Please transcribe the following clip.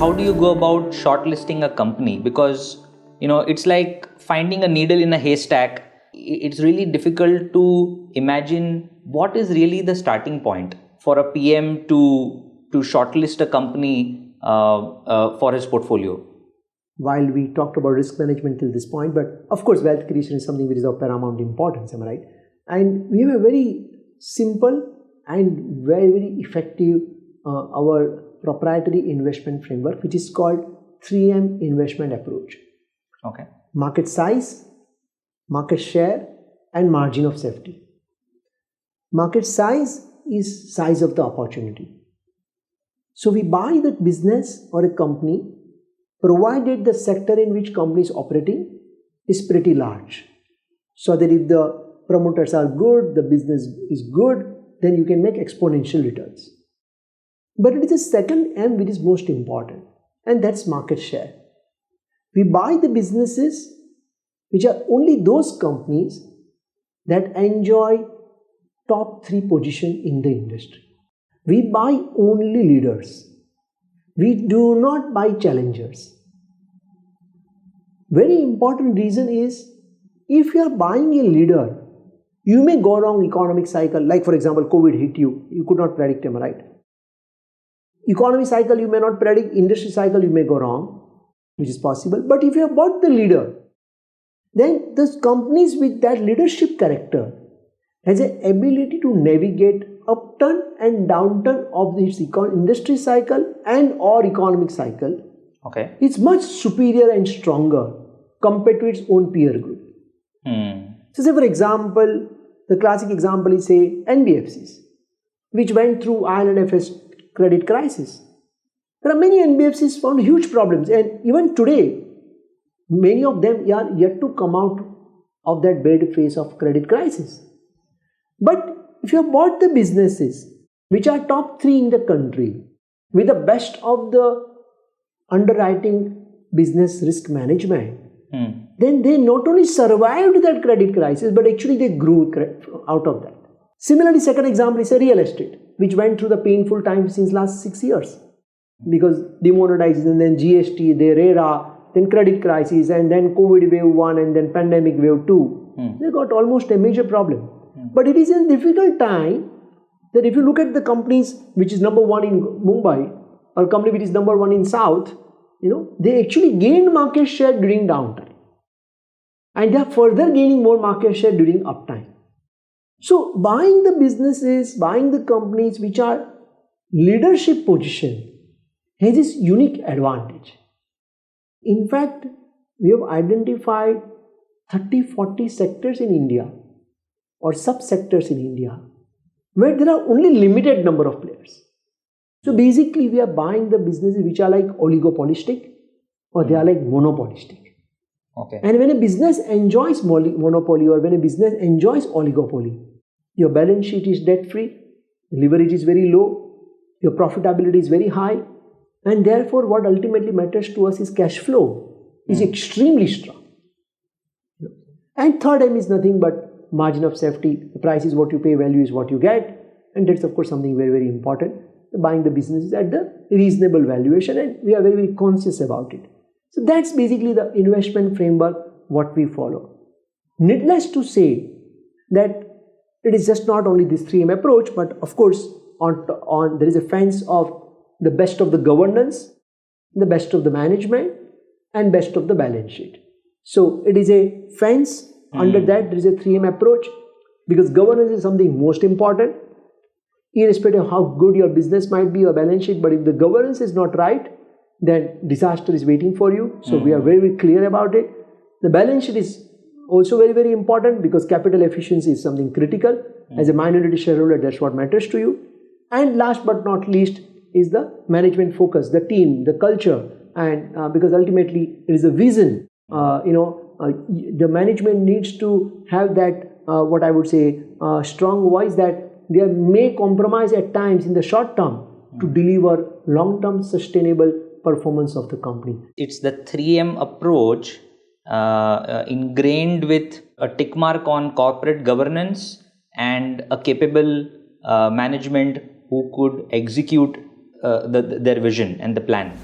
how do you go about shortlisting a company? Because, it's like finding a needle in a haystack. It's really difficult to imagine what is really the starting point for a PM to shortlist a company for his portfolio. While we talked about risk management till this point, but of course wealth creation is something which is of paramount importance, am I right? And we have a very simple and very, very effective our proprietary investment framework, which is called 3M investment approach. Okay. Market size, market share, and margin of safety. Market size is size of the opportunity. So we buy the business or a company provided the sector in which company is operating is pretty large. So that if the promoters are good, the business is good, then you can make exponential returns. But it is the second M which is most important, and that's market share. We buy the businesses which are only those companies that enjoy top 3 position in the industry. We buy only leaders. We do not buy challengers. Very important reason is, if you are buying a leader, you may go wrong economic cycle. Like for example, COVID hit you. You could not predict them, right? Economy cycle you may not predict, industry cycle you may go wrong, which is possible. But if you have bought the leader, then the companies with that leadership character has an ability to navigate upturn and downturn of this industry cycle and or economic cycle. Okay. It's much superior and stronger compared to its own peer group. So say for example, the classic example is say NBFCs, which went through IL&FS credit crisis. There are many NBFCs found huge problems, and even today, many of them are yet to come out of that bad phase of credit crisis. But if you have bought the businesses which are top 3 in the country with the best of the underwriting business risk management, then they not only survived that credit crisis, but actually they grew out of that. Similarly, second example is a real estate, which went through the painful times since last 6 years. Because demonetization, then GST, their era, then credit crisis, and then COVID wave 1, and then pandemic wave 2. They got almost a major problem. But it is a difficult time that if you look at the companies which is number 1 in Mumbai, or company which is number 1 in South, they actually gained market share during downtime. And they are further gaining more market share during uptime. So buying the businesses, buying the companies which are leadership position has this unique advantage. In fact, we have identified 30-40 sectors in India or subsectors in India where there are only limited number of players. So basically we are buying the businesses which are like oligopolistic or they are like monopolistic. Okay. And when a business enjoys monopoly or when a business enjoys oligopoly, your balance sheet is debt free, leverage is very low, your profitability is very high, and therefore what ultimately matters to us is cash flow is extremely strong. And third M is nothing but margin of safety. The price is what you pay, value is what you get, and that's of course something very, very important. Buying the businesses at the reasonable valuation, and we are very, very conscious about it. So that's basically the investment framework what we follow. Needless to say that it is just not only this 3M approach, but of course on there is a fence of the best of the governance, the best of the management, and best of the balance sheet. So it is a fence. Under that there is a 3M approach, because governance is something most important. Irrespective of how good your business might be, your balance sheet, but if the governance is not right, then disaster is waiting for you. So we are very, very clear about it. The balance sheet is also very, very important because capital efficiency is something critical. As a minority shareholder, that's what matters to you. And last but not least is the management focus, the team, the culture, and because ultimately it is a vision. The management needs to have that, what I would say, strong voice that they may compromise at times in the short term to deliver long-term sustainable performance of the company. It's the 3M approach ingrained with a tick mark on corporate governance and a capable management who could execute their vision and the plan.